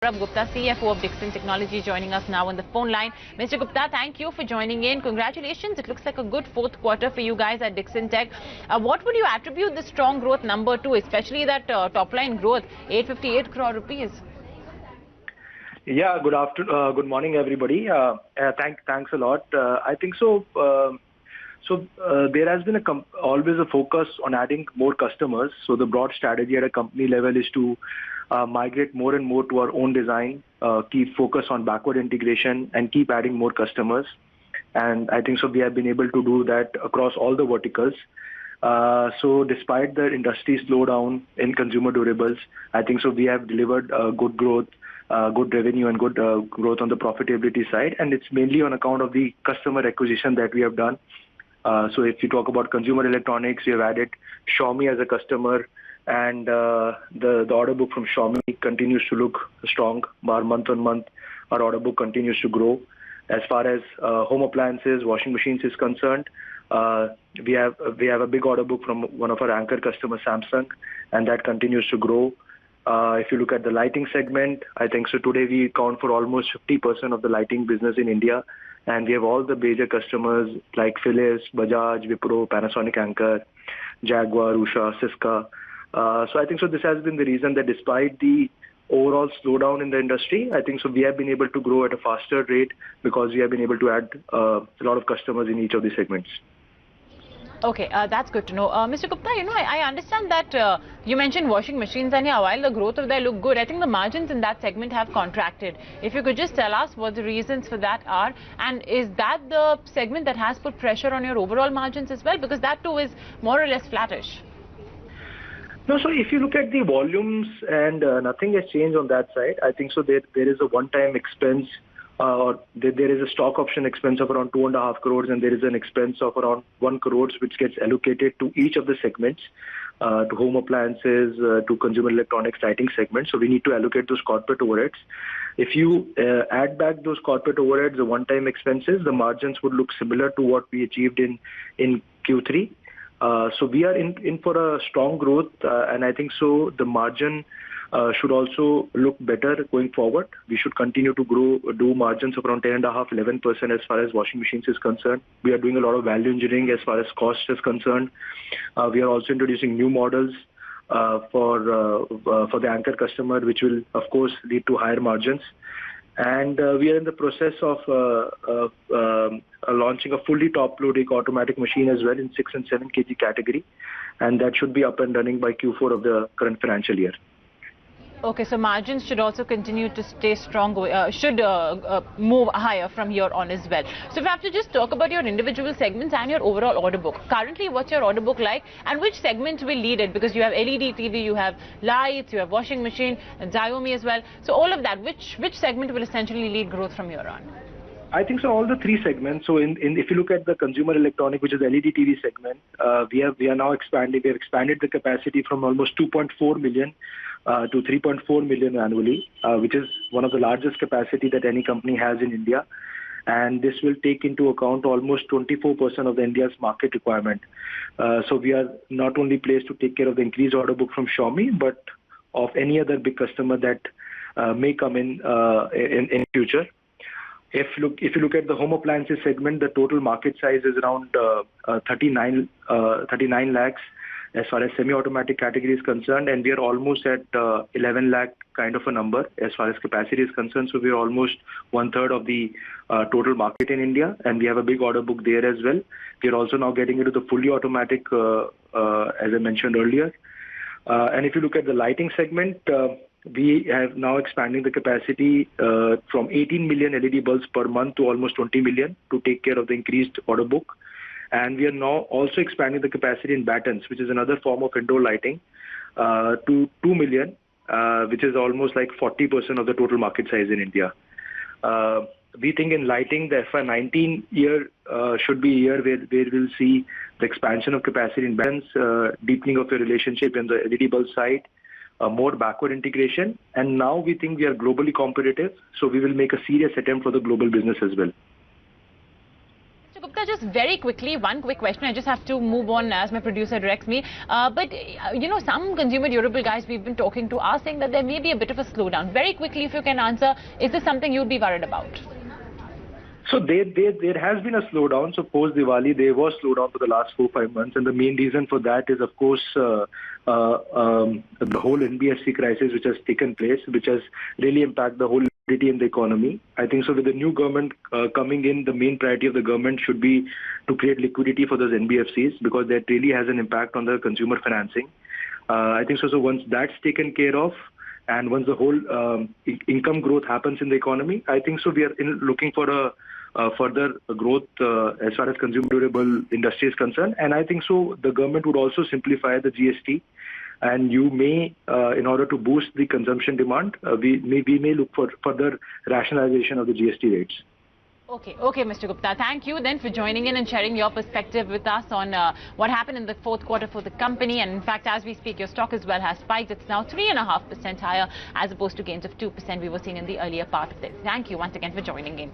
Saurabh Gupta, CFO of Dixon Technologies, joining us now on the phone line. Mr. Gupta, thank you for joining in. Congratulations. It looks like a good fourth quarter for you guys at Dixon Tech. What would you attribute the strong growth number to, especially that top line growth, 858 crore rupees? Yeah, good morning, everybody. Thanks a lot. I think so. There has been always a focus on adding more customers. So the broad strategy at a company level is to migrate more and more to our own design, keep focus on backward integration, and keep adding more customers. And I think so we have been able to do that across all the verticals. So despite the industry slowdown in consumer durables, I think so we have delivered good growth, good revenue, and good growth on the profitability side. And it's mainly on account of the customer acquisition that we have done. So if you talk about consumer electronics, we have added Xiaomi as a customer, and the order book from Xiaomi continues to look strong. Month on month, our order book continues to grow. As far as home appliances, washing machines is concerned, we have a big order book from one of our anchor customers, Samsung, and that continues to grow. If you look at the lighting segment, I think so today we account for almost 50% of the lighting business in India, and we have all the major customers like Philips, Bajaj, Wipro, Panasonic Anchor, Jaguar, Usha, Siska. So I think so this has been the reason that despite the overall slowdown in the industry, I think so we have been able to grow at a faster rate because we have been able to add a lot of customers in each of the segments. Okay, that's good to know. Mr. Gupta, I understand that you mentioned washing machines, and yeah, while the growth of that look good, I think the margins in that segment have contracted. If you could just tell us what the reasons for that are, and is that the segment that has put pressure on your overall margins as well? Because that too is more or less flattish. No, so if you look at the volumes and nothing has changed on that side, I think so there is a one-time expense, or there is a stock option expense of around 2.5 crores, and there is an expense of around 1 crores which gets allocated to each of the segments, to home appliances, to consumer electronics, lighting segments. So we need to allocate those corporate overheads. If you add back those corporate overheads, the one-time expenses, the margins would look similar to what we achieved in Q3. So we are in for a strong growth, and I think so the margin should also look better going forward. We should continue to do margins of around 10.5-11% as far as washing machines is concerned. We are doing a lot of value engineering as far as cost is concerned. We are also introducing new models for the anchor customer, which will of course lead to higher margins. And we are in the process of launching a fully top-loading automatic machine as well in 6 and 7 kg category, and that should be up and running by Q4 of the current financial year. Okay, so margins should also continue to stay strong, should move higher from here on as well. So if I have to just talk about your individual segments and your overall order book, currently what's your order book like, and which segments will lead it? Because you have LED TV, you have lights, you have washing machine, and Xiaomi as well. So all of that, which segment will essentially lead growth from here on? I think so all the three segments. So if you look at the consumer electronic, which is LED TV segment, we are now expanding. We have expanded the capacity from almost 2.4 million to 3.4 million annually, which is one of the largest capacity that any company has in India. And this will take into account almost 24% of the India's market requirement. So we are not only placed to take care of the increased order book from Xiaomi, but of any other big customer that may come in future. If you look at the home appliances segment, the total market size is around 39 lakhs as far as semi-automatic category is concerned, and we are almost at 11 lakh kind of a number as far as capacity is concerned. So we are almost 1/3 of the total market in India, and we have a big order book there as well. We are also now getting into the fully automatic, as I mentioned earlier. And if you look at the lighting segment, we have now expanding the capacity from 18 million LED bulbs per month to almost 20 million to take care of the increased order book. And we are now also expanding the capacity in battens, which is another form of indoor lighting, to 2 million, which is almost like 40% of the total market size in India. We think in lighting, the FY19 year should be a year where we'll see the expansion of capacity in battens, deepening of the relationship in the LED bulb side, more backward integration, and now we think we are globally competitive, so we will make a serious attempt for the global business as well. Mr. Gupta, Gupta, just very quickly, one quick question. I just have to move on as my producer directs me. Some consumer durable guys we've been talking to are saying that there may be a bit of a slowdown. Very quickly, if you can answer, is this something you'd be worried about? So there has been a slowdown. So post Diwali, there was slowdown for the last 4-5 months, and the main reason for that is, of course, the whole NBFC crisis which has taken place, which has really impacted the whole liquidity in the economy. I think so. With the new government coming in, the main priority of the government should be to create liquidity for those NBFCs, because that really has an impact on the consumer financing. I think so. So once that's taken care of, and once the whole income growth happens in the economy, I think so we are looking for a further growth as far as consumer durable industry is concerned. And I think so the government would also simplify the GST, and you may, in order to boost the consumption demand, we may look for further rationalization of the GST rates. Okay, Mr. Gupta. Thank you then for joining in and sharing your perspective with us on what happened in the fourth quarter for the company. And in fact, as we speak, your stock as well has spiked. It's now 3.5% higher as opposed to gains of 2% we were seeing in the earlier part of it. Thank you once again for joining in.